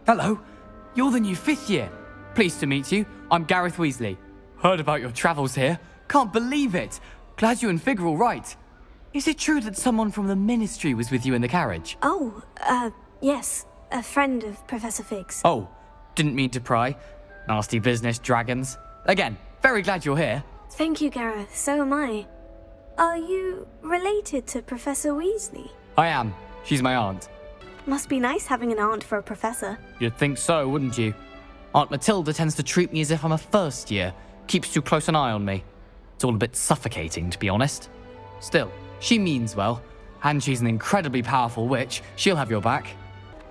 Hello, you're the new 5th year. Pleased to meet you. I'm Gareth Weasley. Heard about your travels here. Can't believe it. Glad you and Fig are all right. Is it true that someone from the Ministry was with you in the carriage? Oh, yes. A friend of Professor Fig's. Oh, didn't mean to pry. Nasty business, dragons. Again, very glad you're here. Thank you, Gareth. So am I. Are you related to Professor Weasley? I am. She's my aunt. Must be nice having an aunt for a professor. You'd think so, wouldn't you? Aunt Matilda tends to treat me as if I'm a first year. Keeps too close an eye on me. It's all a bit suffocating, to be honest. Still, she means well. And she's an incredibly powerful witch. She'll have your back.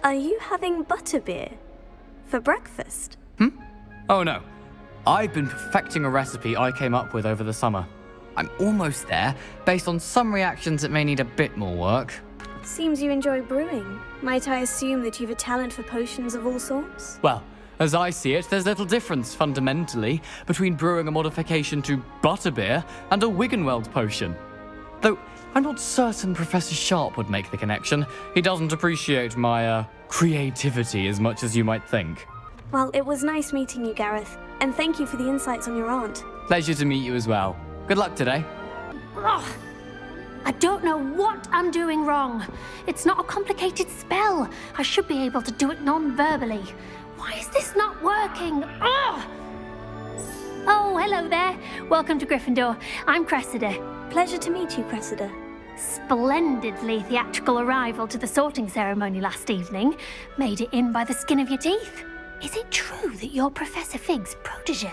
Are you having butterbeer for breakfast? Oh no. I've been perfecting a recipe I came up with over the summer. I'm almost there, based on some reactions that may need a bit more work. Seems you enjoy brewing. Might I assume that you've a talent for potions of all sorts? Well, as I see it, there's little difference, fundamentally, between brewing a modification to butterbeer and a Wiggenweld potion. Though, I'm not certain Professor Sharp would make the connection. He doesn't appreciate my, creativity as much as you might think. Well, it was nice meeting you, Gareth. And thank you for the insights on your aunt. Pleasure to meet you as well. Good luck today. Ugh. I don't know what I'm doing wrong. It's not a complicated spell. I should be able to do it non-verbally. Why is this not working? Ugh! Oh, hello there. Welcome to Gryffindor. I'm Cressida. Pleasure to meet you, Cressida. Splendidly theatrical arrival to the sorting ceremony last evening. Made it in by the skin of your teeth. Is it true that you're Professor Fig's protege?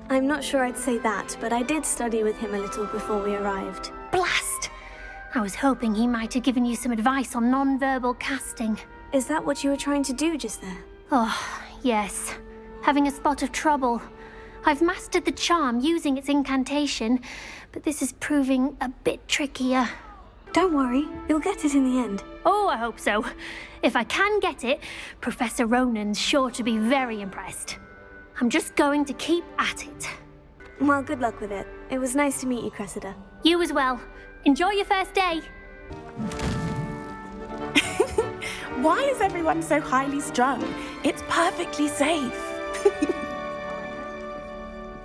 I'm not sure I'd say that, but I did study with him a little before we arrived. Blast! I was hoping he might have given you some advice on non-verbal casting. Is that what you were trying to do just there? Oh, yes. Having a spot of trouble. I've mastered the charm using its incantation, but this is proving a bit trickier. Don't worry, you'll get it in the end. Oh, I hope so. If I can get it, Professor Ronan's sure to be very impressed. I'm just going to keep at it. Well, good luck with it. It was nice to meet you, Cressida. You as well. Enjoy your first day. Why is everyone so highly strung? It's perfectly safe.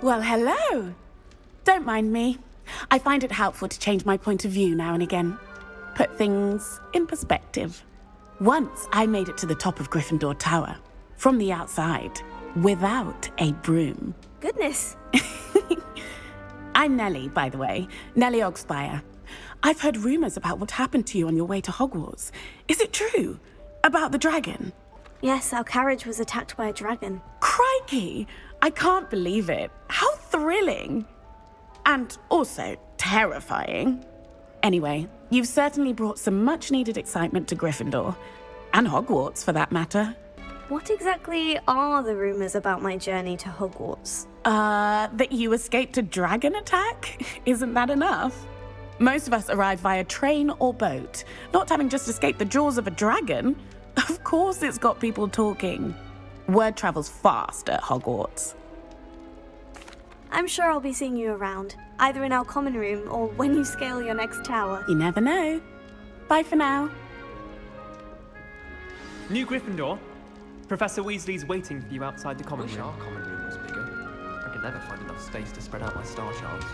Well, hello. Don't mind me. I find it helpful to change my point of view now and again. Put things in perspective. Once I made it to the top of Gryffindor Tower, from the outside, without a broom. Goodness. I'm Nellie, by the way. Nellie Ogspire. I've heard rumors about what happened to you on your way to Hogwarts. Is it true? About the dragon? Yes, our carriage was attacked by a dragon. Crikey! I can't believe it. How thrilling! And also terrifying. Anyway, you've certainly brought some much-needed excitement to Gryffindor. And Hogwarts, for that matter. What exactly are the rumors about my journey to Hogwarts? That you escaped a dragon attack? Isn't that enough? Most of us arrive via train or boat, not having just escaped the jaws of a dragon. Of course it's got people talking. Word travels fast at Hogwarts. I'm sure I'll be seeing you around, either in our common room or when you scale your next tower. You never know. Bye for now. New Gryffindor. Professor Weasley's waiting for you outside the common Wish room. our common room was bigger. I could never find enough space to spread out my star shards.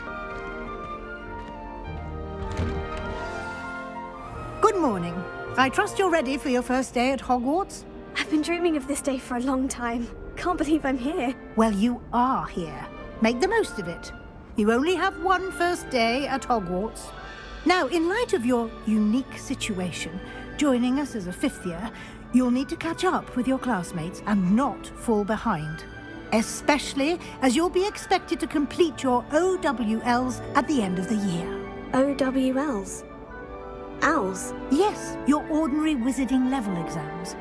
Good morning. I trust you're ready for your first day at Hogwarts? I've been dreaming of this day for a long time. Can't believe I'm here. Well, you are here. Make the most of it. You only have one first day at Hogwarts. Now, in light of your unique situation, joining us as a 5th year, you'll need to catch up with your classmates and not fall behind. Especially as you'll be expected to complete your OWLs at the end of the year. OWLs? Owls? Yes, your ordinary wizarding level exams.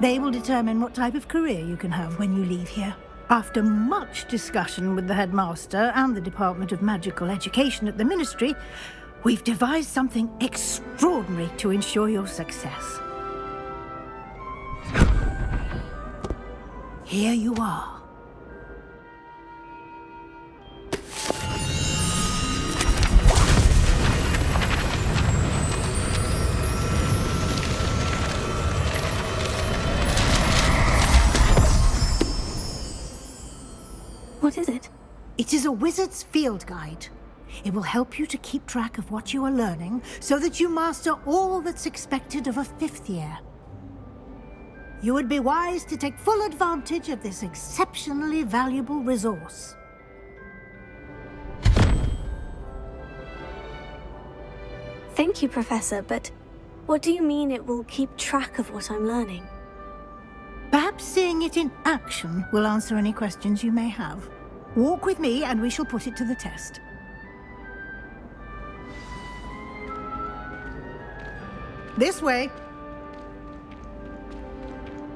They will determine what type of career you can have when you leave here. After much discussion with the headmaster and the Department of Magical Education at the Ministry, we've devised something extraordinary to ensure your success. Here you are. It is a wizard's field guide. It will help you to keep track of what you are learning so that you master all that's expected of a 5th year. You would be wise to take full advantage of this exceptionally valuable resource. Thank you, Professor, but what do you mean it will keep track of what I'm learning? Perhaps seeing it in action will answer any questions you may have. Walk with me and we shall put it to the test. This way.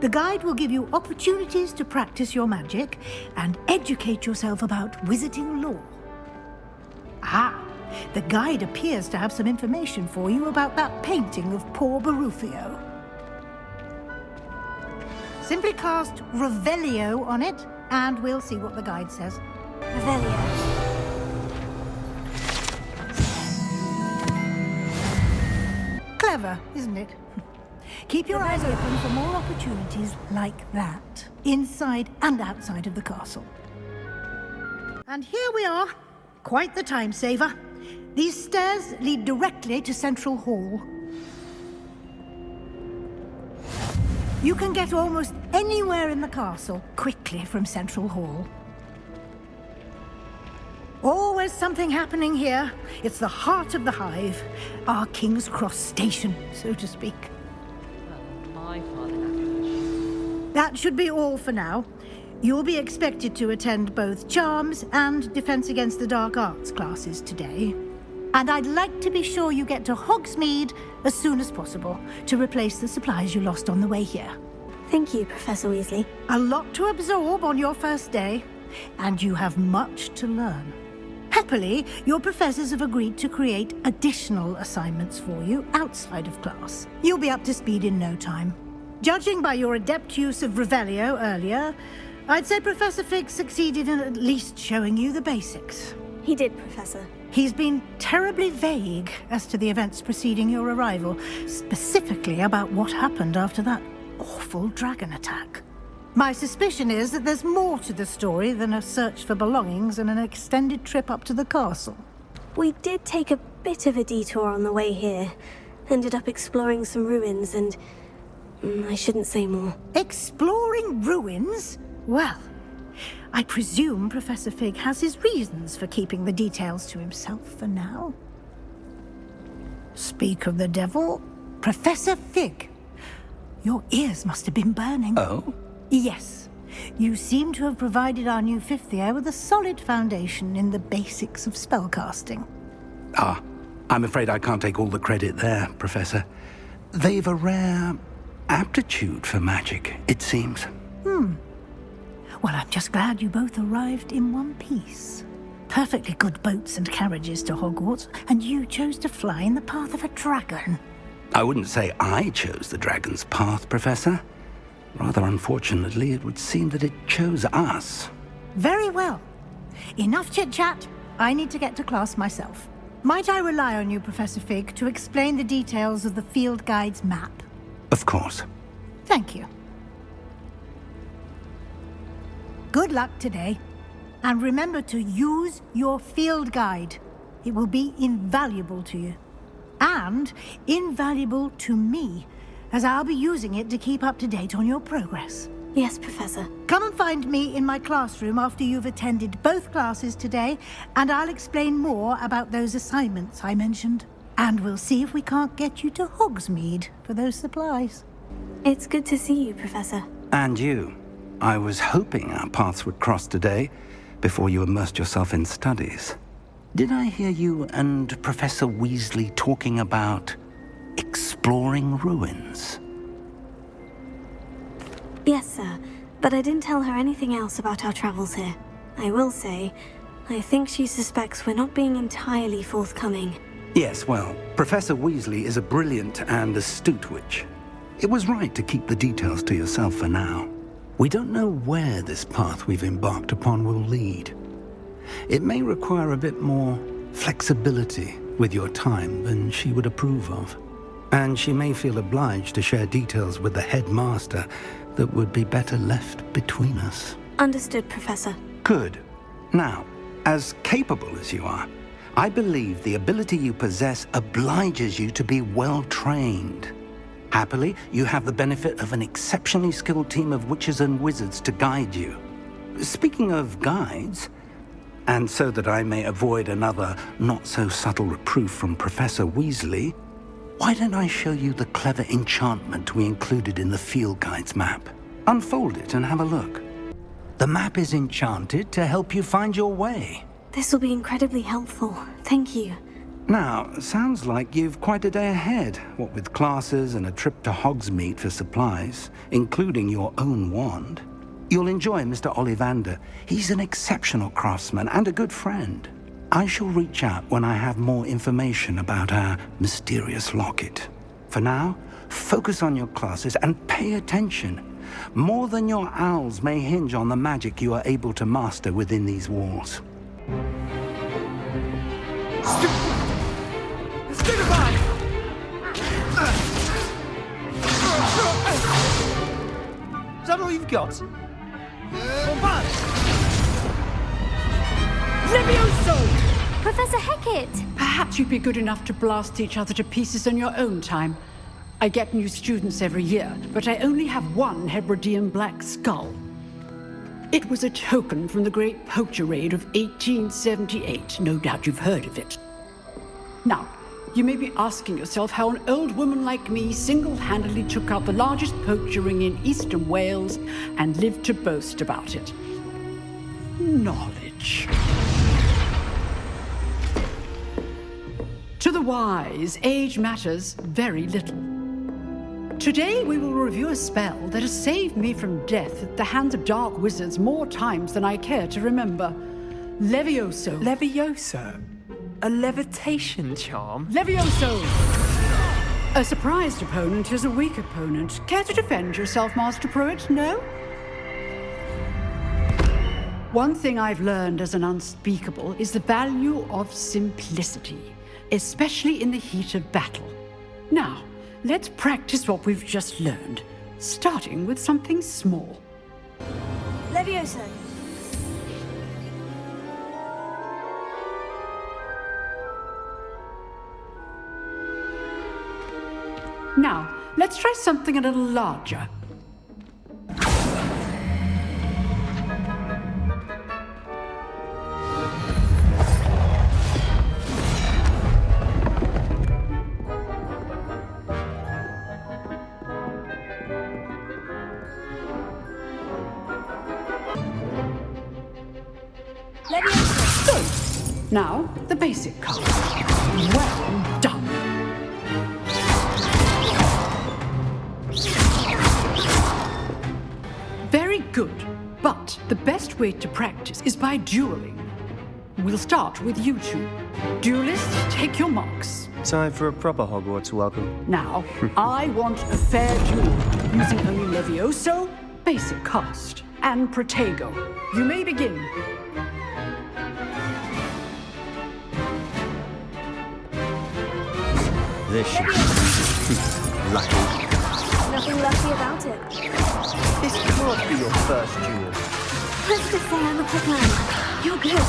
The guide will give you opportunities to practice your magic and educate yourself about wizarding lore. Ah, the guide appears to have some information for you about that painting of poor Barufio. Simply cast Revelio on it, and we'll see what the guide says. Revelio. Clever, isn't it? Keep your eyes open for more opportunities like that, inside and outside of the castle. And here we are. Quite the time saver. These stairs lead directly to Central Hall. You can get almost anywhere in the castle quickly from Central Hall. Always something happening here. It's the heart of the hive, our King's Cross station, so to speak. My father. That should be all for now. You'll be expected to attend both Charms and Defense Against the Dark Arts classes today. And I'd like to be sure you get to Hogsmeade as soon as possible to replace the supplies you lost on the way here. Thank you, Professor Weasley. A lot to absorb on your first day, and you have much to learn. Happily, your professors have agreed to create additional assignments for you outside of class. You'll be up to speed in no time. Judging by your adept use of Revelio earlier, I'd say Professor Fig succeeded in at least showing you the basics. He did, Professor. He's been terribly vague as to the events preceding your arrival, specifically about what happened after that awful dragon attack. My suspicion is that there's more to the story than a search for belongings and an extended trip up to the castle. We did take a bit of a detour on the way here. Ended up exploring some ruins and... I shouldn't say more. Exploring ruins? Well, I presume Professor Fig has his reasons for keeping the details to himself for now. Speak of the devil, Professor Fig. Your ears must have been burning. Oh? Yes. You seem to have provided our new 5th year with a solid foundation in the basics of spellcasting. Ah, I'm afraid I can't take all the credit there, Professor. They've a rare aptitude for magic, it seems. Well, I'm just glad you both arrived in one piece. Perfectly good boats and carriages to Hogwarts, and you chose to fly in the path of a dragon. I wouldn't say I chose the dragon's path, Professor. Rather unfortunately, it would seem that it chose us. Very well. Enough chit-chat. I need to get to class myself. Might I rely on you, Professor Fig, to explain the details of the field guide's map? Of course. Thank you. Good luck today. And remember to use your field guide. It will be invaluable to you. And invaluable to me, as I'll be using it to keep up to date on your progress. Yes, Professor. Come and find me in my classroom after you've attended both classes today, and I'll explain more about those assignments I mentioned. And we'll see if we can't get you to Hogsmeade for those supplies. It's good to see you, Professor. And you. I was hoping our paths would cross today, before you immersed yourself in studies. Did I hear you and Professor Weasley talking about exploring ruins? Yes, sir. But I didn't tell her anything else about our travels here. I will say, I think she suspects we're not being entirely forthcoming. Yes, well, Professor Weasley is a brilliant and astute witch. It was right to keep the details to yourself for now. We don't know where this path we've embarked upon will lead. It may require a bit more flexibility with your time than she would approve of. And she may feel obliged to share details with the headmaster that would be better left between us. Understood, Professor. Good. Now, As capable as you are, I believe the ability you possess obliges you to be well trained. Happily, you have the benefit of an exceptionally skilled team of witches and wizards to guide you. Speaking of guides, and so that I may avoid another not-so-subtle reproof from Professor Weasley, why don't I show you the clever enchantment we included in the field guide's map? Unfold it and have a look. The map is enchanted to help you find your way. This will be incredibly helpful. Thank you. Now, sounds like you've quite a day ahead, what with classes and a trip to Hogsmeade for supplies, including your own wand. You'll enjoy Mr. Ollivander. He's an exceptional craftsman and a good friend. I shall reach out when I have more information about our mysterious locket. For now, focus on your classes and pay attention. More than your owls may hinge on the magic you are able to master within these walls. Is that all you've got? Levioso! Professor Hecat! Perhaps you'd be good enough to blast each other to pieces in your own time. I get new students every year, but I only have one Hebridean black skull. It was a token from the Great Poacher Raid of 1878. No doubt you've heard of it. Now, you may be asking yourself how an old woman like me single-handedly took out the largest poacher ring in eastern Wales and lived to boast about it. Knowledge. To the wise, age matters very little. Today we will review a spell that has saved me from death at the hands of dark wizards more times than I care to remember. Levioso. Levioso? A levitation charm? Levioso! A surprised opponent is a weak opponent. Care to defend yourself, Master Pruitt? No? One thing I've learned as an unspeakable is the value of simplicity, especially in the heat of battle. Now, let's practice what we've just learned, starting with something small. Levioso. Now, let's try something a little larger. Good. Now, the basic card. Well done. Very good, but the best way to practice is by dueling. We'll start with you two. Duelists, take your marks. Time for a proper Hogwarts welcome. Now, I want a fair duel, using only Levioso, basic cast, and Protego. You may begin. This should be lucky. Nothing lucky about it. This can't be your first duel. Let's just say I'm a quick learner. You're good.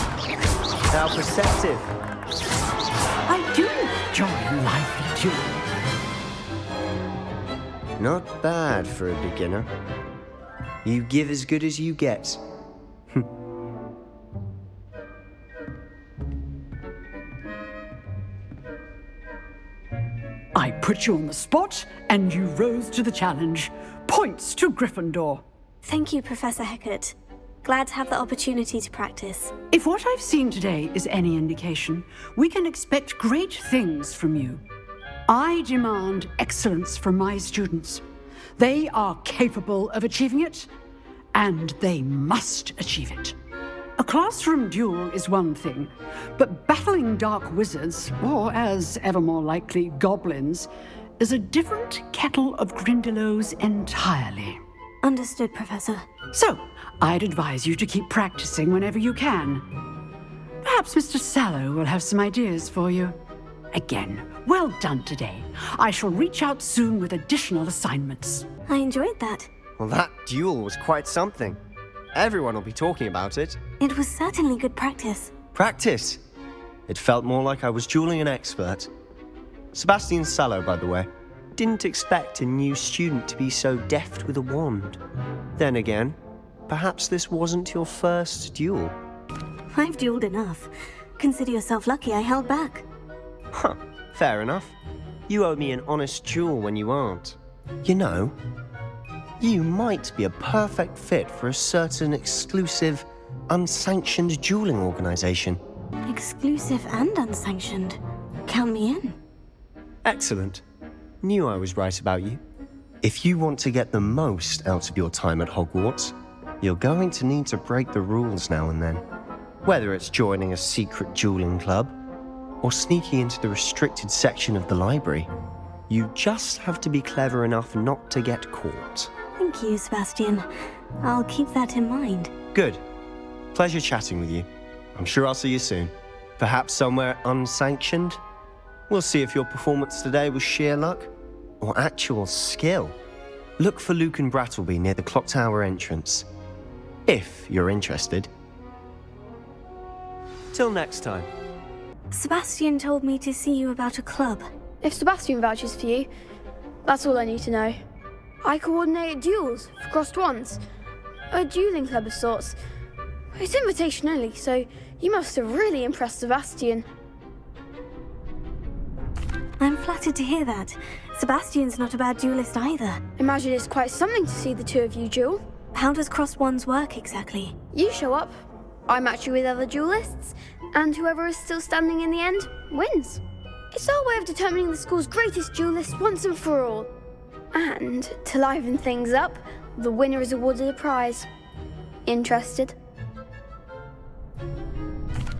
How perceptive. I do enjoy a lively duel. Not bad for a beginner. You give as good as you get. I put you on the spot, and you rose to the challenge. Points to Gryffindor. Thank you, Professor Hecat. Glad to have the opportunity to practice. If what I've seen today is any indication, we can expect great things from you. I demand excellence from my students. They are capable of achieving it, and they must achieve it. A classroom duel is one thing, but battling dark wizards, or as ever more likely, goblins, is a different kettle of Grindylows entirely. Understood, Professor. So, I'd advise you to keep practicing whenever you can. Perhaps Mr. Sallow will have some ideas for you. Again, well done today. I shall reach out soon with additional assignments. I enjoyed that. Well, that duel was quite something. Everyone will be talking about it. It was certainly good practice. Practice. It felt more like I was dueling an expert. Sebastian Sallow, by the way. Didn't expect a new student to be so deft with a wand. Then again, perhaps this wasn't your first duel. I've dueled enough. Consider yourself lucky I held back. Huh, fair enough. You owe me an honest duel when you aren't. You know, you might be a perfect fit for a certain exclusive, unsanctioned dueling organization. Exclusive and unsanctioned. Count me in. Excellent. Knew I was right about you. If you want to get the most out of your time at Hogwarts, you're going to need to break the rules now and then. Whether it's joining a secret dueling club, or sneaking into the restricted section of the library, you just have to be clever enough not to get caught. Thank you, Sebastian. I'll keep that in mind. Good. Pleasure chatting with you. I'm sure I'll see you soon. Perhaps somewhere unsanctioned? We'll see if your performance today was sheer luck or actual skill. Look for Luke and Brattleby near the clock tower entrance, if you're interested. Till next time. Sebastian told me to see you about a club. If Sebastian vouches for you, that's all I need to know. I coordinate duels for crossed wands. A dueling club of sorts. It's invitation only, so you must have really impressed Sebastian. I'm flattered to hear that. Sebastian's not a bad duelist either. Imagine it's quite something to see the two of you duel. How does crossed wands work exactly? You show up, I match you with other duelists, and whoever is still standing in the end wins. It's our way of determining the school's greatest duelist once and for all. And to liven things up, the winner is awarded a prize. Interested?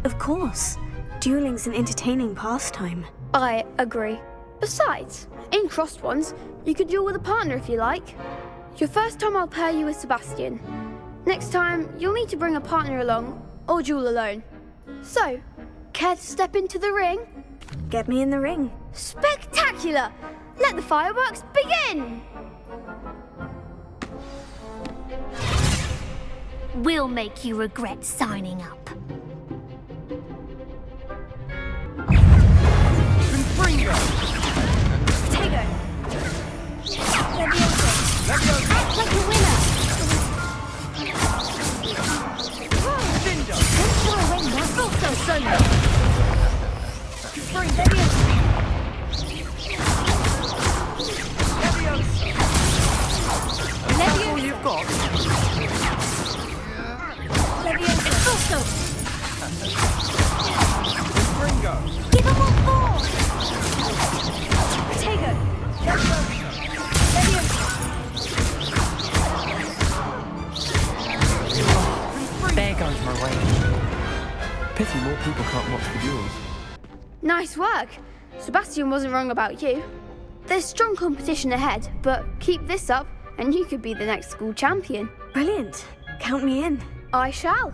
Of course. Dueling's an entertaining pastime. I agree. Besides, in crossed ones, you could duel with a partner if you like. Your first time I'll pair you with Sebastian. Next time, you'll need to bring a partner along, or duel alone. So, care to step into the ring? Get me in the ring. Spectacular! Let the fireworks begin! We'll make you regret signing up. Potato! Leviosa! Act like a winner! Also so good! Free Leviosa! That's all you've got? Leviosa! Also! Ringo! Give him what for! Potato! There goes my way. Pity more people can't watch the duels. Nice work! Sebastian wasn't wrong about you. There's strong competition ahead, but keep this up and you could be the next school champion. Brilliant. Count me in. I shall.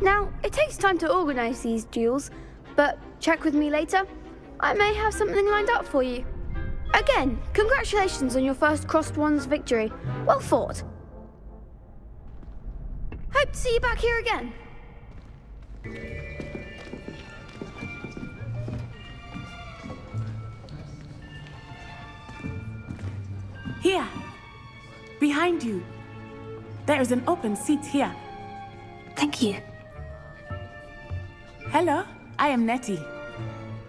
Now, it takes time to organise these duels, but check with me later. I may have something lined up for you. Again, congratulations on your first crossed wands victory. Well fought. Hope to see you back here again. Here, behind you. There is an open seat here. Thank you. Hello, I am Nettie.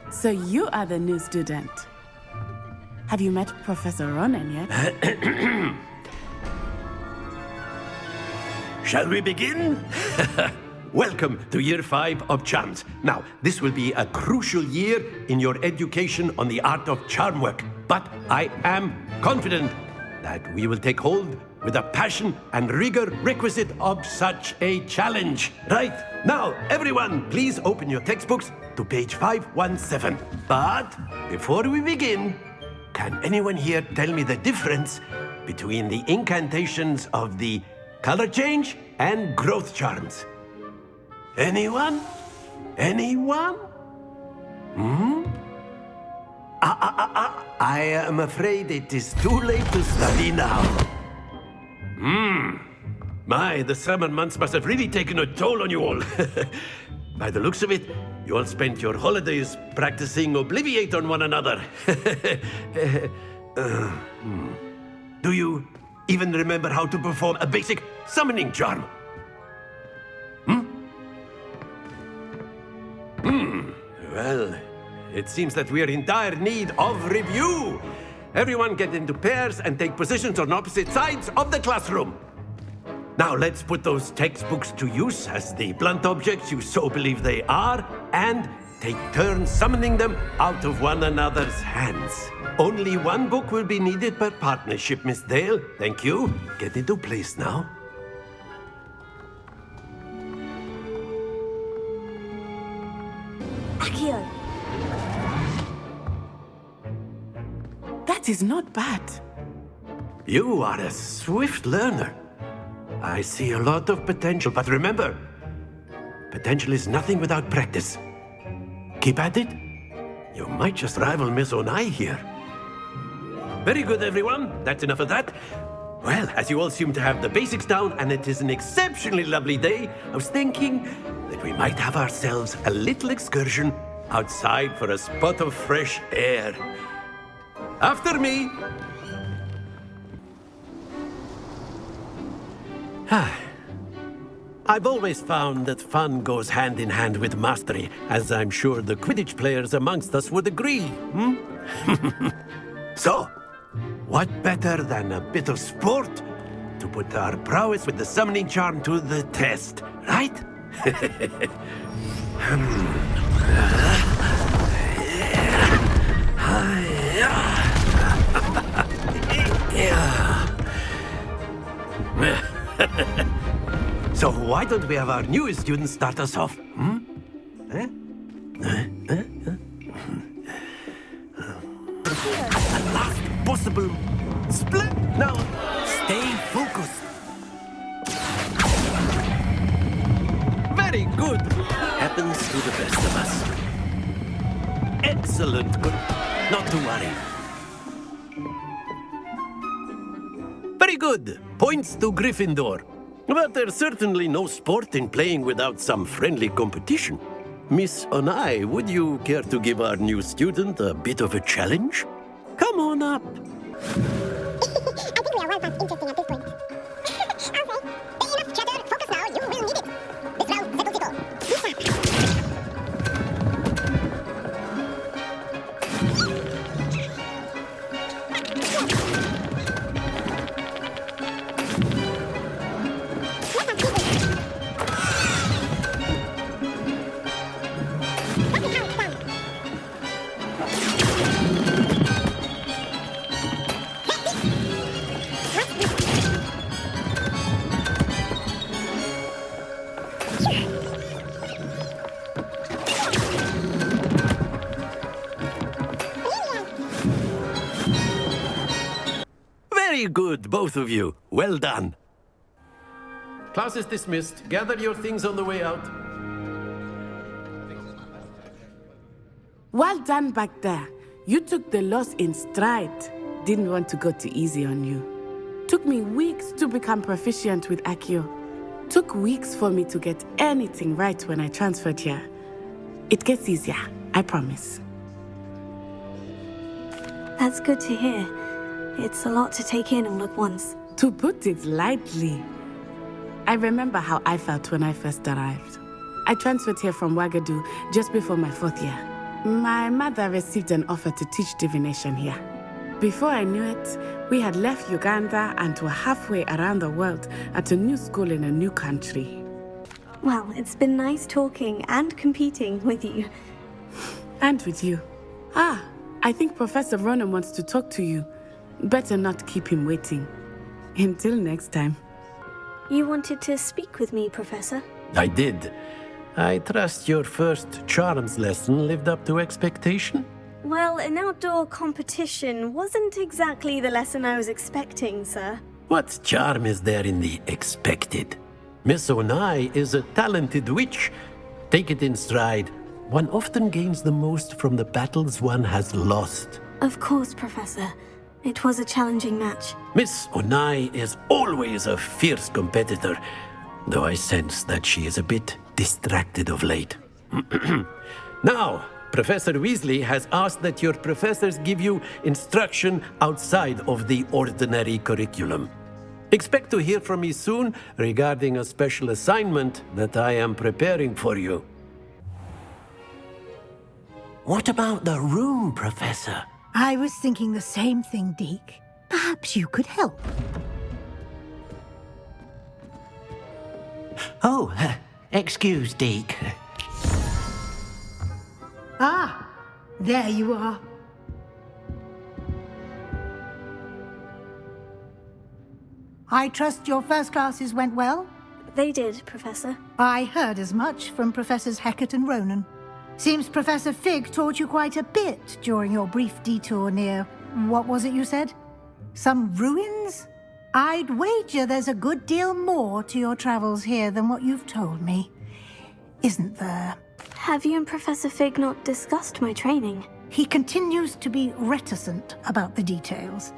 So you are the new student. Have you met Professor Ronan yet? Shall we begin? Welcome to Year 5 of Charms. Now, this will be a crucial year in your education on the art of charm work. But I am confident that we will take hold with the passion and rigor requisite of such a challenge. Right, now, everyone, please open your textbooks to page 517. But before we begin, can anyone here tell me the difference between the incantations of the color change and growth charms? Anyone? Anyone? I am afraid it is too late to study now. My, the summer months must have really taken a toll on you all. By the looks of it, you all spent your holidays practicing Obliviate on one another. Do you even remember how to perform a basic summoning charm? Well, it seems that we are in dire need of review. Everyone get into pairs and take positions on opposite sides of the classroom. Now let's put those textbooks to use as the blunt objects you so believe they are, and take turns summoning them out of one another's hands. Only one book will be needed per partnership, Miss Dale. Thank you. Get into place now. Accio. That is not bad. You are a swift learner. I see a lot of potential, but remember, potential is nothing without practice. Keep at it. You might just rival Miss Onai here. Very good, everyone. That's enough of that. Well, as you all seem to have the basics down, and it is an exceptionally lovely day, I was thinking that we might have ourselves a little excursion outside for a spot of fresh air. After me. I've always found that fun goes hand in hand with mastery, as I'm sure the Quidditch players amongst us would agree. So, what better than a bit of sport to put our prowess with the summoning charm to the test, right? So why don't we have our newest student start us off? The last possible split. Now, stay focused. Very good. Happens to the best of us. Excellent. Good. Not to worry. Very good. Points to Gryffindor. But there's certainly no sport in playing without some friendly competition. Miss Onai, would you care to give our new student a bit of a challenge? Come on up. I think we are well past interesting at this point. I'll say, enough chatter, focus now, you will need it. This round, zipple zipple. Very good, both of you. Well done. Class is dismissed. Gather your things on the way out. Well done back there. You took the loss in stride. Didn't want to go too easy on you. Took me weeks to become proficient with Accio. Took weeks for me to get anything right when I transferred here. It gets easier, I promise. That's good to hear. It's a lot to take in all at once. To put it lightly, I remember how I felt when I first arrived. I transferred here from Wagadu just before my 4th year. My mother received an offer to teach divination here. Before I knew it, we had left Uganda and were halfway around the world at a new school in a new country. Well, it's been nice talking and competing with you. And with you. I think Professor Ronan wants to talk to you. Better not keep him waiting. Until next time. You wanted to speak with me, Professor? I did. I trust your first charms lesson lived up to expectation? Well, an outdoor competition wasn't exactly the lesson I was expecting, sir. What charm is there in the expected? Miss Onai is a talented witch. Take it in stride. One often gains the most from the battles one has lost. Of course, Professor. It was a challenging match. Miss Onai is always a fierce competitor, though I sense that she is a bit distracted of late. Now, Professor Weasley has asked that your professors give you instruction outside of the ordinary curriculum. Expect to hear from me soon regarding a special assignment that I am preparing for you. What about the room, Professor? I was thinking the same thing, Deke. Perhaps you could help. Oh, excuse, Deke. Ah, there you are. I trust your first classes went well? They did, Professor. I heard as much from Professors Hecat and Ronan. Seems Professor Fig taught you quite a bit during your brief detour near... what was it you said? Some ruins? I'd wager there's a good deal more to your travels here than what you've told me. Isn't there? Have you and Professor Fig not discussed my training? He continues to be reticent about the details,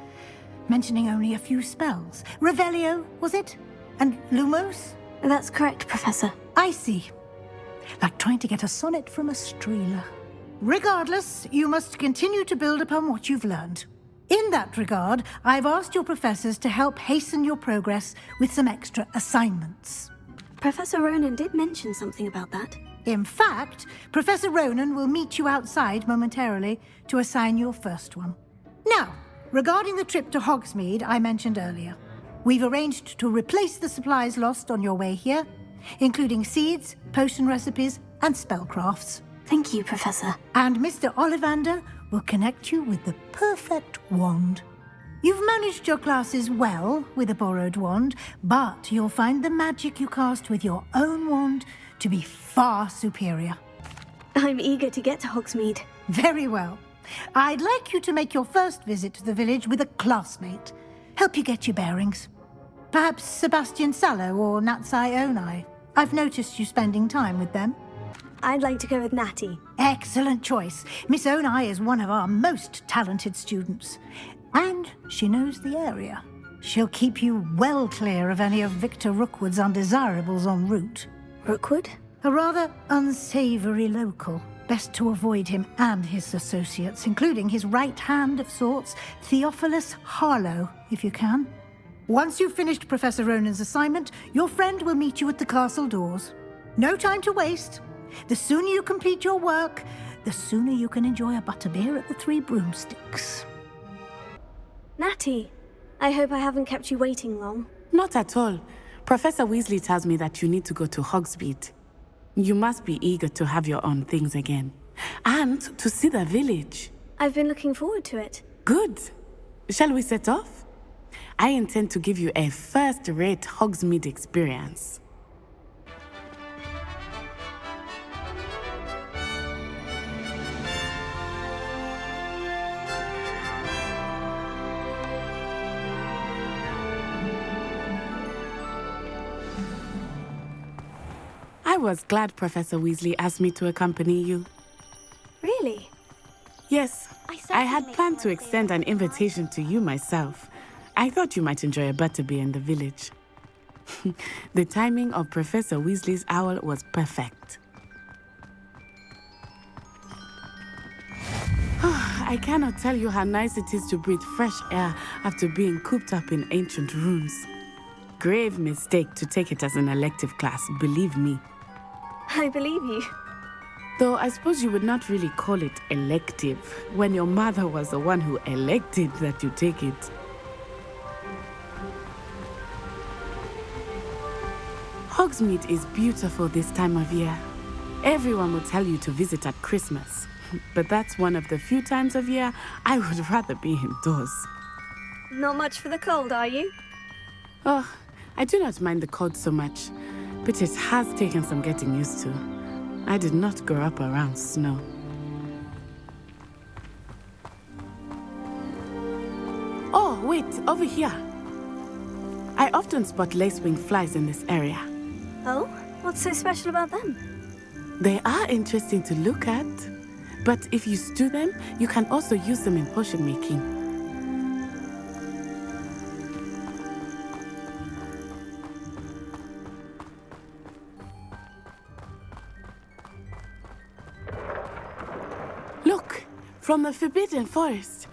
mentioning only a few spells. Revelio, was it? And Lumos? That's correct, Professor. I see. Like trying to get a sonnet from a streeler. Regardless, you must continue to build upon what you've learned. In that regard, I've asked your professors to help hasten your progress with some extra assignments. Professor Ronan did mention something about that. In fact, Professor Ronan will meet you outside momentarily to assign your first one. Now, regarding the trip to Hogsmeade I mentioned earlier, we've arranged to replace the supplies lost on your way here, including seeds, potion recipes, and spellcrafts. Thank you, Professor. And Mr. Ollivander will connect you with the perfect wand. You've managed your classes well with a borrowed wand, but you'll find the magic you cast with your own wand to be far superior. I'm eager to get to Hogsmeade. Very well. I'd like you to make your first visit to the village with a classmate. Help you get your bearings. Perhaps Sebastian Sallow or Natsai Onai. I've noticed you spending time with them. I'd like to go with Natty. Excellent choice. Miss Onai is one of our most talented students. And she knows the area. She'll keep you well clear of any of Victor Rookwood's undesirables en route. Rookwood? A rather unsavory local. Best to avoid him and his associates, including his right hand of sorts, Theophilus Harlow, if you can. Once you've finished Professor Ronan's assignment, your friend will meet you at the castle doors. No time to waste. The sooner you complete your work, the sooner you can enjoy a butterbeer at the Three Broomsticks. Natty, I hope I haven't kept you waiting long. Not at all. Professor Weasley tells me that you need to go to Hogsmeade. You must be eager to have your own things again. And to see the village. I've been looking forward to it. Good. Shall we set off? I intend to give you a first-rate Hogsmeade experience. I was glad Professor Weasley asked me to accompany you. Really? Yes, I had planned to extend an invitation to you myself. I thought you might enjoy a butterbeer in the village. The timing of Professor Weasley's owl was perfect. I cannot tell you how nice it is to breathe fresh air after being cooped up in ancient rooms. Grave mistake to take it as an elective class, believe me. I believe you. Though I suppose you would not really call it elective when your mother was the one who elected that you take it. Hogsmeade is beautiful this time of year. Everyone will tell you to visit at Christmas, but that's one of the few times of year I would rather be indoors. Not much for the cold, are you? Oh, I do not mind the cold so much, but it has taken some getting used to. I did not grow up around snow. Oh, wait, over here. I often spot lacewing flies in this area. Oh? What's so special about them? They are interesting to look at, but if you stew them, you can also use them in potion making. From the Forbidden Forest.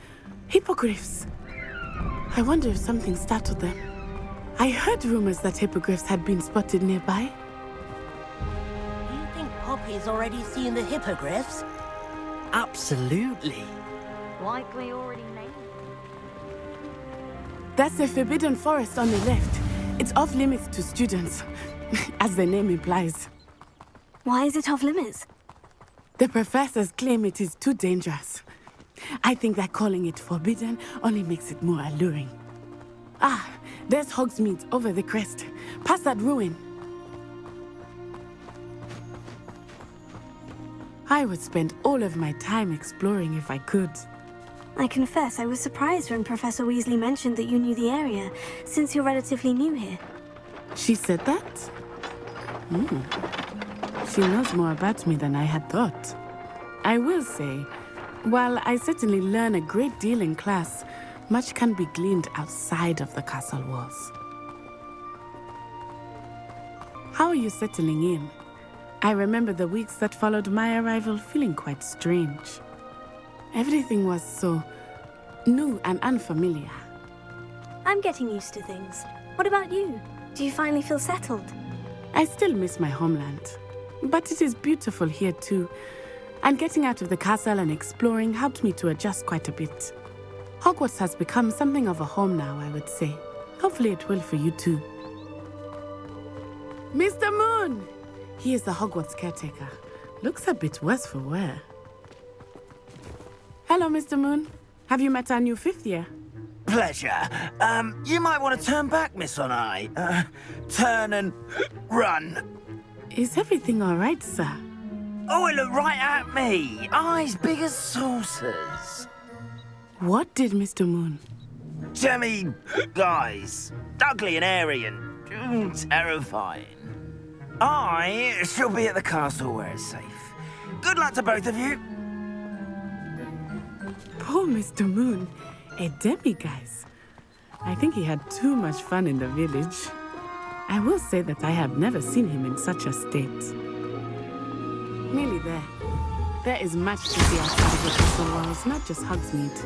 Hippogriffs. I wonder if something startled them. I heard rumors that hippogriffs had been spotted nearby. Do you think Poppy's already seen the hippogriffs? Absolutely. Likely already named. That's the Forbidden Forest on the left. It's off limits to students, as the name implies. Why is it off limits? The professors claim it is too dangerous. I think that calling it forbidden only makes it more alluring. Ah, there's Hogsmeade over the crest, past that ruin. I would spend all of my time exploring if I could. I confess I was surprised when Professor Weasley mentioned that you knew the area, since you're relatively new here. She said that? She knows more about me than I had thought. I will say, while I certainly learn a great deal in class, much can be gleaned outside of the castle walls. How are you settling in? I remember the weeks that followed my arrival feeling quite strange. Everything was so new and unfamiliar. I'm getting used to things. What about you? Do you finally feel settled? I still miss my homeland, but it is beautiful here too. And getting out of the castle and exploring helped me to adjust quite a bit. Hogwarts has become something of a home now, I would say. Hopefully it will for you too. Mr. Moon! He is the Hogwarts caretaker. Looks a bit worse for wear. Hello, Mr. Moon. Have you met our new 5th year? Pleasure. You might want to turn back, Miss On-Eye. Turn and run. Is everything all right, sir? Oh, it looked right at me. Eyes big as saucers. What did Mr. Moon? Jemmy guys. Ugly and airy and terrifying. I shall be at the castle where it's safe. Good luck to both of you. Poor Mr. Moon. A demiguise. I think he had too much fun in the village. I will say that I have never seen him in such a state. Nearly there. There is much to see outside of the castle walls, not just Hogsmeade.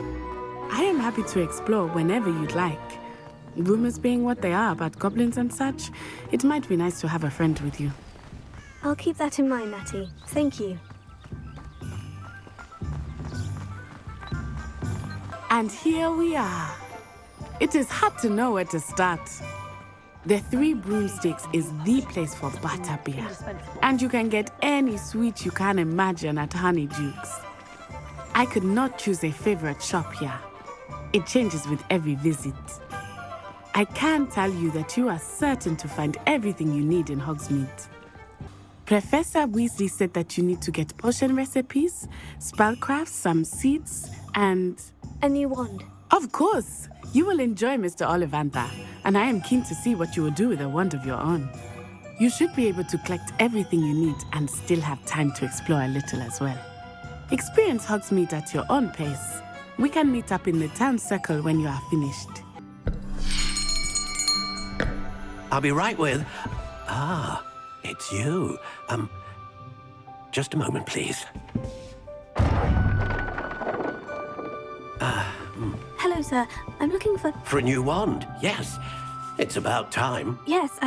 I am happy to explore whenever you'd like. Rumors being what they are about goblins and such, it might be nice to have a friend with you. I'll keep that in mind, Natty. Thank you. And here we are. It is hard to know where to start. The Three Broomsticks is the place for butterbeer. And you can get any sweet you can imagine at Honeydukes. I could not choose a favorite shop here. It changes with every visit. I can tell you that you are certain to find everything you need in Hogsmeade. Professor Weasley said that you need to get potion recipes, spellcrafts, some seeds, and... a new wand. Of course! You will enjoy Mr. Ollivander, and I am keen to see what you will do with a wand of your own. You should be able to collect everything you need and still have time to explore a little as well. Experience Hogsmeade at your own pace. We can meet up in the town circle when you are finished. I'll be right with... Ah, it's you. Just a moment, please. Hello, sir. I'm looking for... For a new wand, yes. It's about time. Yes,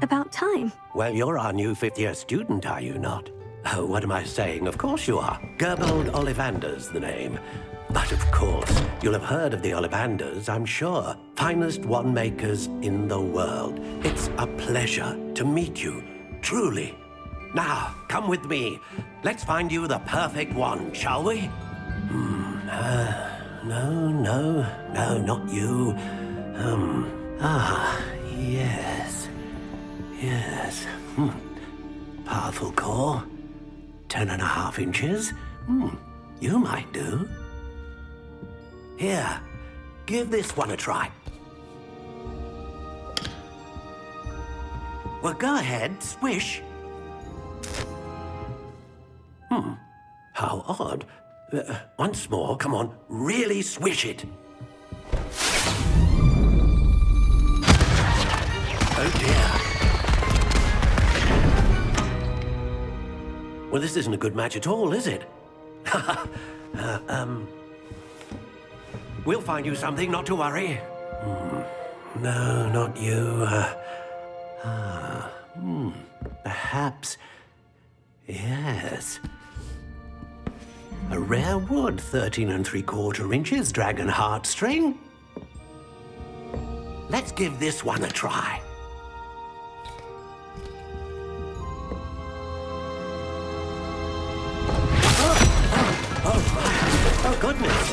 about time. Well, you're our new 5th-year student, are you not? Oh, what am I saying? Of course you are. Gerbold Ollivander's the name. But of course, you'll have heard of the Ollivanders, I'm sure. Finest wand makers in the world. It's a pleasure to meet you, truly. Now, come with me. Let's find you the perfect wand, shall we? No, not you. Yes. Powerful core. 10.5 inches. You might do. Here, give this one a try. Well, go ahead, swish. How odd. Once more, come on, really swish it. Oh dear. Well, this isn't a good match at all, is it? We'll find you something, not to worry. No, not you. Perhaps... Yes. A rare wood, 13 3/4 inches, dragon heartstring. Let's give this one a try. Oh, goodness.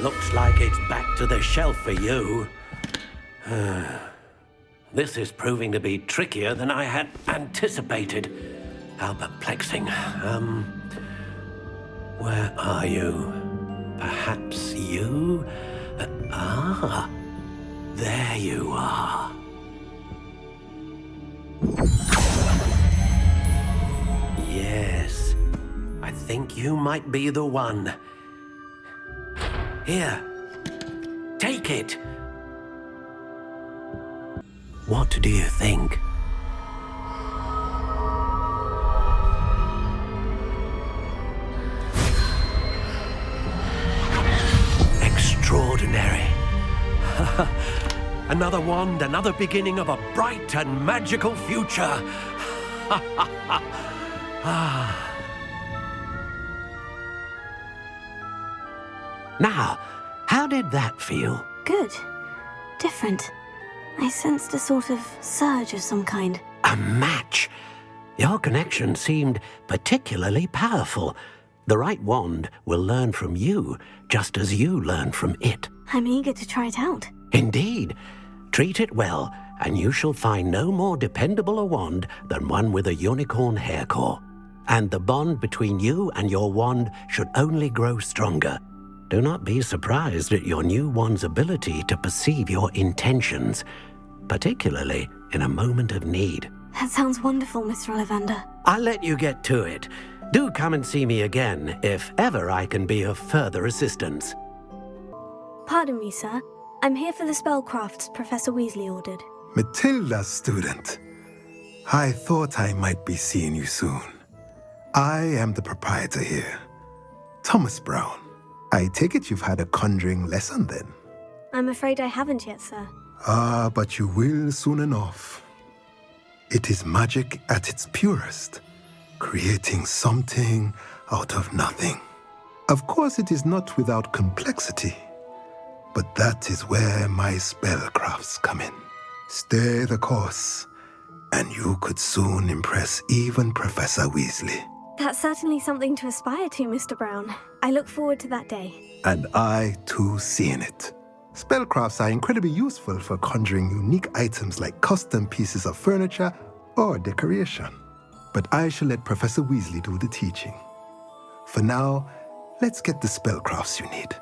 Looks like it's back to the shelf for you. This is proving to be trickier than I had anticipated. How perplexing. Where are you? Perhaps you? There you are. Yes, I think you might be the one. Here, take it. What do you think? Extraordinary. Another wand, another beginning of a bright and magical future. Now, how did that feel? Good. Different. I sensed a sort of surge of some kind. A match. Your connection seemed particularly powerful. The right wand will learn from you, just as you learn from it. I'm eager to try it out. Indeed. Treat it well, and you shall find no more dependable a wand than one with a unicorn hair core. And the bond between you and your wand should only grow stronger. Do not be surprised at your new wand's ability to perceive your intentions, particularly in a moment of need. That sounds wonderful, Mr. Ollivander. I'll let you get to it. Do come and see me again if ever I can be of further assistance. Pardon me, sir. I'm here for the spellcrafts Professor Weasley ordered. Matilda's student. I thought I might be seeing you soon. I am the proprietor here, Thomas Brown. I take it you've had a conjuring lesson then? I'm afraid I haven't yet, sir. Ah, but you will soon enough. It is magic at its purest, creating something out of nothing. Of course, it is not without complexity, but that is where my spellcrafts come in. Stay the course, and you could soon impress even Professor Weasley. That's certainly something to aspire to, Mr. Brown. I look forward to that day. And I, too, seeing it. Spellcrafts are incredibly useful for conjuring unique items like custom pieces of furniture or decoration. But I shall let Professor Weasley do the teaching. For now, let's get the spellcrafts you need.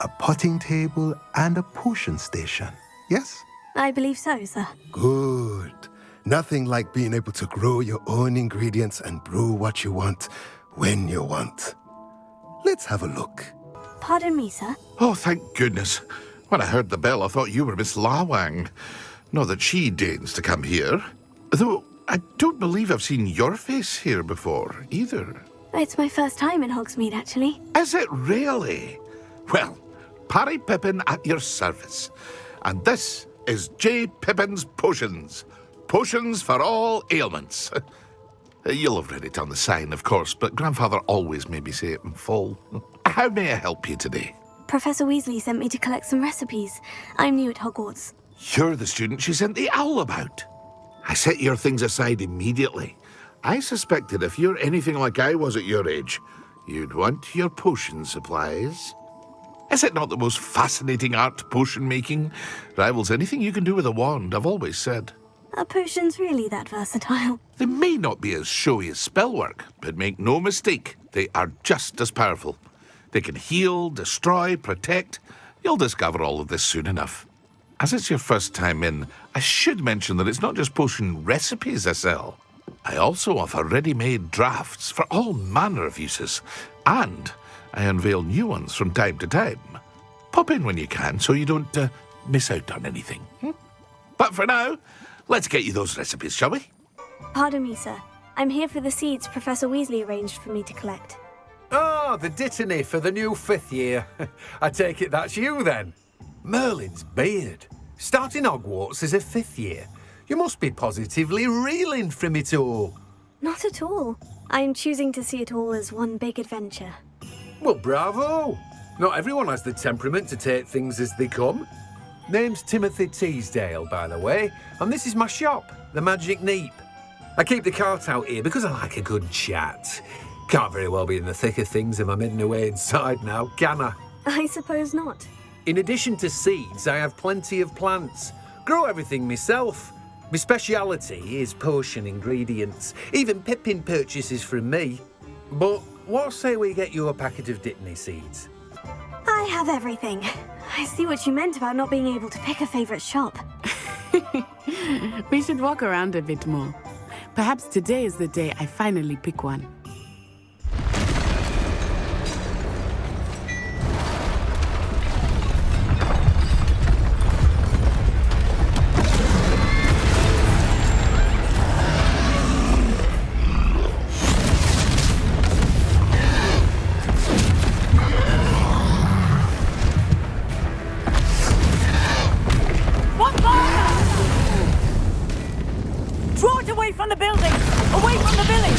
A potting table and a potion station, yes? I believe so, sir. Good. Nothing like being able to grow your own ingredients and brew what you want when you want. Let's have a look. Pardon me, sir. Oh, thank goodness. When I heard the bell, I thought you were Miss Lawang. Not that she deigns to come here. Though I don't believe I've seen your face here before, either. It's my first time in Hogsmeade, actually. Is it really? Well, Parry Pippin at your service. And this is J. Pippin's Potions. Potions for all ailments. You'll have read it on the sign, of course, but Grandfather always made me say it in full. How may I help you today? Professor Weasley sent me to collect some recipes. I'm new at Hogwarts. You're the student she sent the owl about. I set your things aside immediately. I suspected if you're anything like I was at your age, you'd want your potion supplies. Is it not the most fascinating art, potion making? Rivals anything you can do with a wand, I've always said. Are potions really that versatile? They may not be as showy as spellwork, but make no mistake, they are just as powerful. They can heal, destroy, protect. You'll discover all of this soon enough. As it's your first time in, I should mention that it's not just potion recipes I sell. I also offer ready-made drafts for all manner of uses, and I unveil new ones from time to time. Pop in when you can so you don't miss out on anything. But for now, let's get you those recipes, shall we? Pardon me, sir. I'm here for the seeds Professor Weasley arranged for me to collect. Oh, the dittany for the new 5th year. I take it that's you then. Merlin's beard. Starting Hogwarts as a 5th year. You must be positively reeling from it all. Not at all. I'm choosing to see it all as one big adventure. Well, bravo. Not everyone has the temperament to take things as they come. Name's Timothy Teasdale, by the way, and this is my shop, the Magic Neep. I keep the cart out here because I like a good chat. Can't very well be in the thick of things if I'm hidden away inside now, can I? I suppose not. In addition to seeds, I have plenty of plants. Grow everything myself. My speciality is potion ingredients. Even Pippin purchases from me. But what say we get you a packet of Dittany seeds? I have everything. I see what you meant about not being able to pick a favourite shop. We should walk around a bit more. Perhaps today is the day I finally pick one. Draw it away from the building! Away from the village!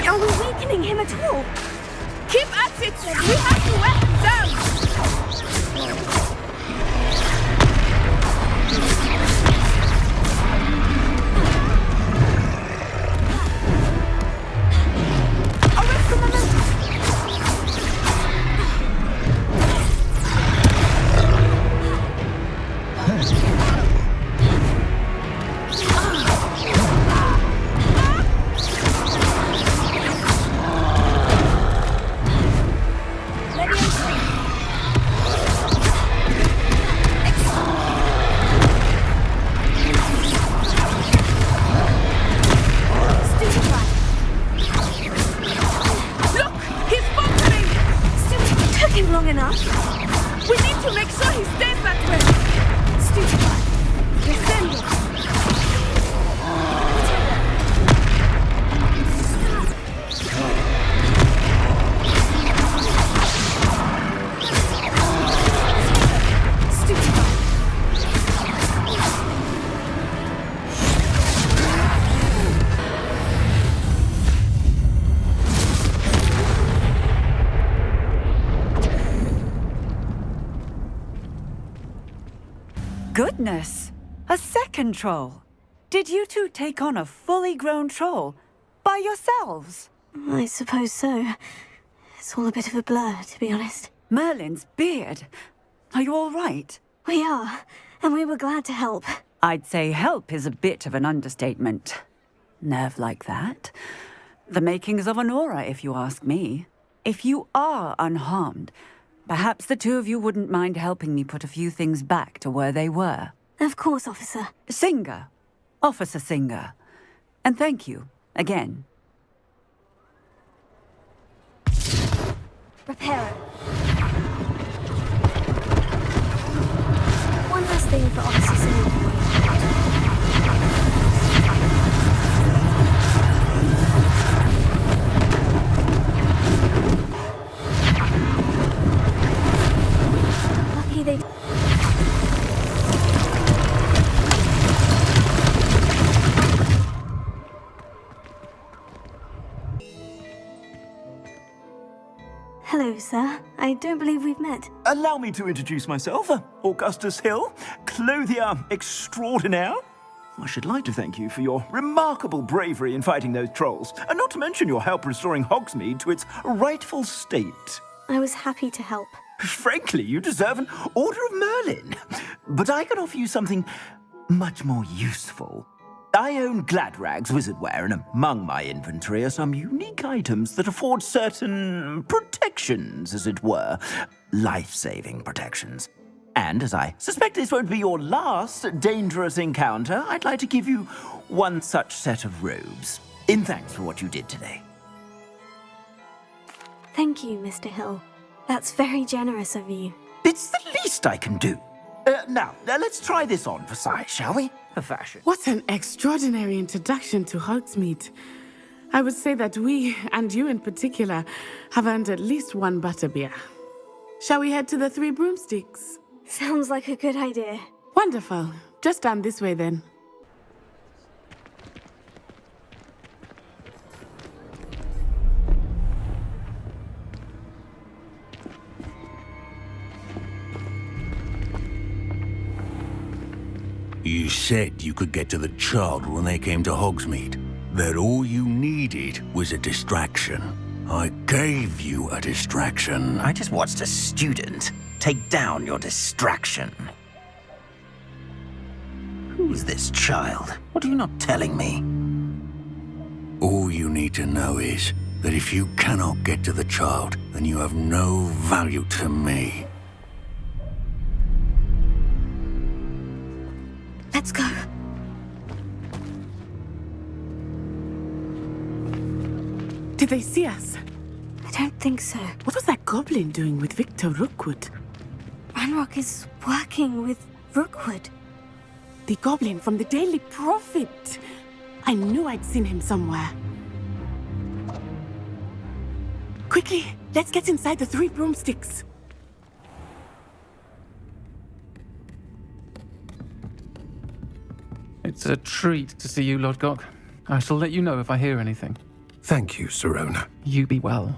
Are we weakening him at all? Keep at it! We have to wear him down! Him long enough. We need to make sure he stays that way. Stupefy. Descending. Goodness! A second troll! Did you two take on a fully grown troll by yourselves? I suppose so. It's all a bit of a blur, to be honest. Merlin's beard. Are you all right? We are, and we were glad to help. I'd say help is a bit of an understatement. Nerve like that. The makings of an aura, if you ask me. If you are unharmed, perhaps the two of you wouldn't mind helping me put a few things back to where they were. Of course, officer. Singer. Officer Singer. And thank you, again. Reparo. One last thing for Officer Singer. Lucky they... Hello, sir. I don't believe we've met. Allow me to introduce myself, Augustus Hill, clothier extraordinaire. I should like to thank you for your remarkable bravery in fighting those trolls, and not to mention your help restoring Hogsmeade to its rightful state. I was happy to help. Frankly, you deserve an Order of Merlin. But I can offer you something much more useful. I own Gladrag's wizardware, and among my inventory are some unique items that afford certain protections, as it were. Life-saving protections. And as I suspect this won't be your last dangerous encounter, I'd like to give you one such set of robes, in thanks for what you did today. Thank you, Mr. Hill. That's very generous of you. It's the least I can do. Now, let's try this on for size, shall we? For fashion. What an extraordinary introduction to Hogsmeade. I would say that we, and you in particular, have earned at least one butterbeer. Shall we head to the Three Broomsticks? Sounds like a good idea. Wonderful. Just down this way then. You said you could get to the child when they came to Hogsmeade. That all you needed was a distraction. I gave you a distraction. I just watched a student take down your distraction. Who's this child? What are you not telling me? All you need to know is that if you cannot get to the child, then you have no value to me. Let's go. Did they see us? I don't think so. What was that goblin doing with Victor Rookwood? Ranrock is working with Rookwood. The goblin from the Daily Prophet. I knew I'd seen him somewhere. Quickly, let's get inside the Three Broomsticks. It's a treat to see you, Lodgok. I shall let you know if I hear anything. Thank you, Sirona. You be well.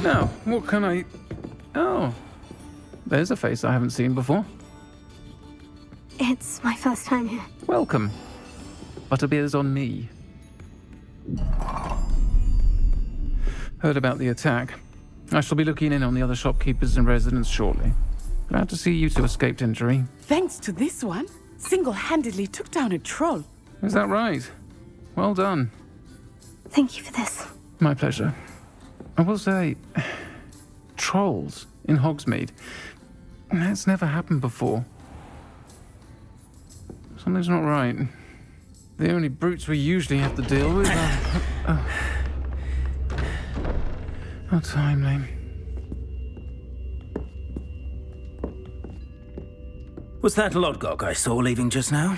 Now, what can I... Oh, there's a face I haven't seen before. It's my first time here. Welcome. Butterbeer's on me. Heard about the attack. I shall be looking in on the other shopkeepers and residents shortly. Glad to see you two escaped injury. Thanks to this one, single-handedly took down a troll. Is that right? Well done. Thank you for this. My pleasure. I will say, trolls in Hogsmeade. That's never happened before. Something's not right. The only brutes we usually have to deal with are... How timely. Was that Lodgok I saw leaving just now?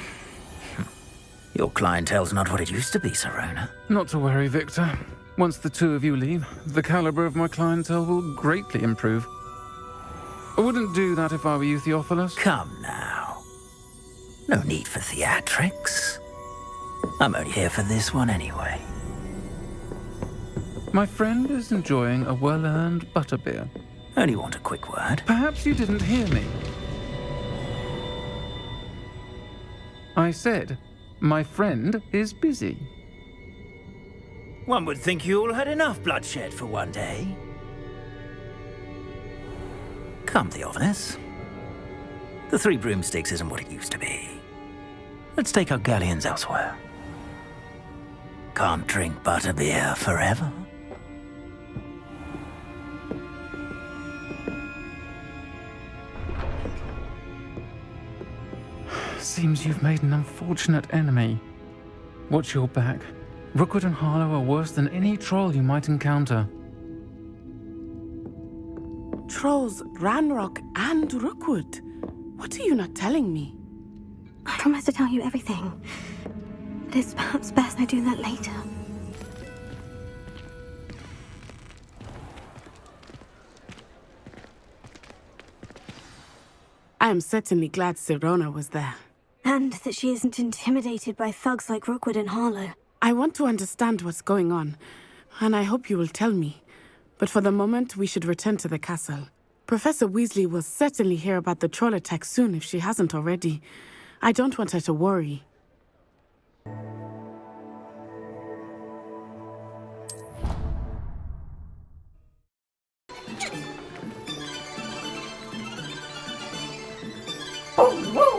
Your clientele's not what it used to be, Sirona. Not to worry, Victor. Once the two of you leave, the caliber of my clientele will greatly improve. I wouldn't do that if I were you, Theophilus. Come now. No need for theatrics. I'm only here for this one anyway. My friend is enjoying a well-earned butterbeer. Only want a quick word. Perhaps you didn't hear me. I said, my friend is busy. One would think you all had enough bloodshed for one day. Come, Theophilus. The Three Broomsticks isn't what it used to be. Let's take our galleons elsewhere. Can't drink butterbeer forever. Seems you've made an unfortunate enemy. Watch your back. Rookwood and Harlow are worse than any troll you might encounter. Trolls, Ranrock, and Rookwood. What are you not telling me? I promise to tell you everything. But it's perhaps best I do that later. I am certainly glad Sirona was there. And that she isn't intimidated by thugs like Rookwood and Harlow. I want to understand what's going on, and I hope you will tell me. But for the moment, we should return to the castle. Professor Weasley will certainly hear about the troll attack soon if she hasn't already. I don't want her to worry. Oh,